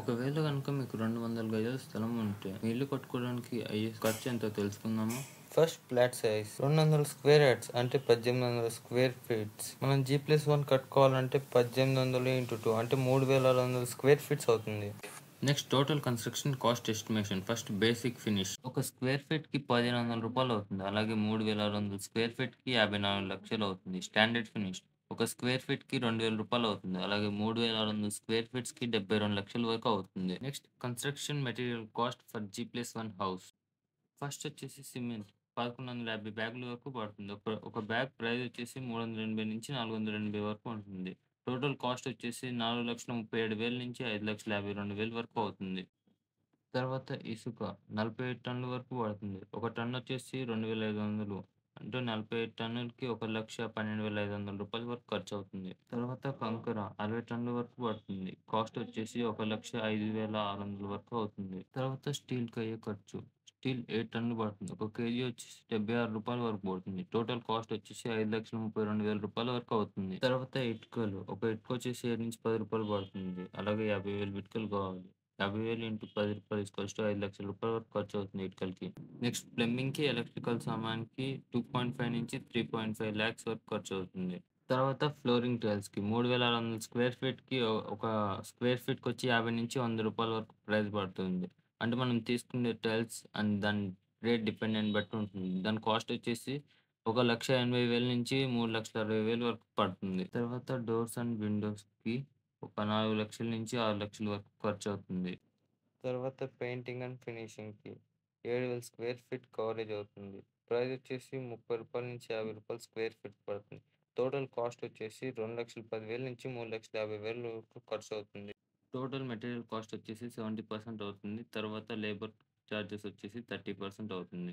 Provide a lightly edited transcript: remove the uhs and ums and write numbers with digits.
ఒకవేళ గనుక మీకు 200 గజాల స్థలం ఉంటే, మీ ఇల్లు కట్టుకోవడానికి అయ్యే ఖర్చు ఎంతో తెలుసుకుందామా? First flat size 200 square yards అంటే 1800 స్క్వేర్ ఫీట్స్. మనం G+1 కట్టుకోవాలంటే 1800 ఇంటూ 2 అంటే 3600 స్క్వేర్ ఫీట్స్ అవుతుంది. Next total construction cost estimation. First basic finish. ఒక స్క్వేర్ ఫీట్ కి రూ. 1500 అవుతుంది. అలాగే 3600 స్క్వేర్ ఫీట్ కి 54 లక్షలు అవుతుంది. Standard finish. ఒక స్క్వేర్ ఫీట్ కి రూ. 2000 అవుతుంది. అలాగే 3600 స్క్వేర్ ఫీట్స్ కి 72 లక్షల వరకు అవుతుంది. Next construction material cost for G+1 house. First వచ్చేసి సిమెంట్ 1150 బ్యాగుల వరకు పడుతుంది. ఒక బ్యాగ్ ప్రైస్ వచ్చేసి 380 నుంచి 480 వరకు ఉంటుంది. టోటల్ కాస్ట్ వచ్చేసి 4,37,000 నుంచి 5,52,000 వరకు అవుతుంది. తర్వాత ఇసుక 45 టన్నుల వరకు పడుతుంది. ఒక టన్ను వచ్చేసి 2,500 అంటే 45 టన్నులకి రూ. 1,12,500 వరకు ఖర్చవుతుంది. తర్వాత కంకర 60 టన్నుల వరకు పడుతుంది. కాస్ట్ వచ్చేసి 1,05,600 వరకు అవుతుంది. తర్వాత స్టీల్‌కి అయ్యే ఖర్చు. స్టీల్ 8 టన్నులు పడుతుంది. ఒక కేజీ వచ్చేసి రూ. 76 వరకు పడుతుంది. టోటల్ కాస్ట్ వచ్చేసి రూ. 5,32,000 వరకు అవుతుంది. తర్వాత ఇటుకలు. ఒక ఇటుక వచ్చేసి రూ. 7-10 పడుతుంది. అలాగే 50,000 ఇటుకలు కావాలి. 50,000 ఇంటూ రూ. 10 5,00,000 వరకు ఖర్చవుతుంది ఇటుకలకి. నెక్స్ట్ ప్లంబింగ్‌కి, ఎలక్ట్రికల్ సామాన్‌కి 2.5 నుంచి 3.5 లాక్స్ వరకు ఖర్చవుతుంది. తర్వాత ఫ్లోరింగ్ టైల్స్‌కి 3,600 స్క్వేర్ ఫీట్‌కి ఒక స్క్వేర్ ఫీట్‌కొచ్చి రూ. 50-100 వరకు ప్రైస్ పడుతుంది. అంటే మనం తీసుకునే టైల్స్ అండ్ దాని రేట్ డిపెండెంట్ బట్టి ఉంటుంది. దాని కాస్ట్ వచ్చేసి 1,80,000 నుంచి 3,60,000 వరకు పడుతుంది. తర్వాత డోర్స్ అండ్ విండోస్‌కి ఒక 4,00,000 నుంచి 6,00,000 వరకు ఖర్చవుతుంది. తర్వాత పెయింటింగ్ అండ్ ఫినిషింగ్‌కి 7,000 స్క్వేర్ ఫీట్ కవరేజ్ అవుతుంది. ప్రైస్ వచ్చేసి రూ. 30 నుంచి రూ. 50 స్క్వేర్ ఫీట్ పడుతుంది. టోటల్ కాస్ట్ వచ్చేసి 2,10,000 నుంచి 3,50,000 వరకు ఖర్చవుతుంది. టోటల్ మెటీరియల్ కాస్ట్ వచ్చేసి 70% అవుతుంది. తర్వాత లేబర్ చార్జెస్ వచ్చేసి 30% అవుతుంది.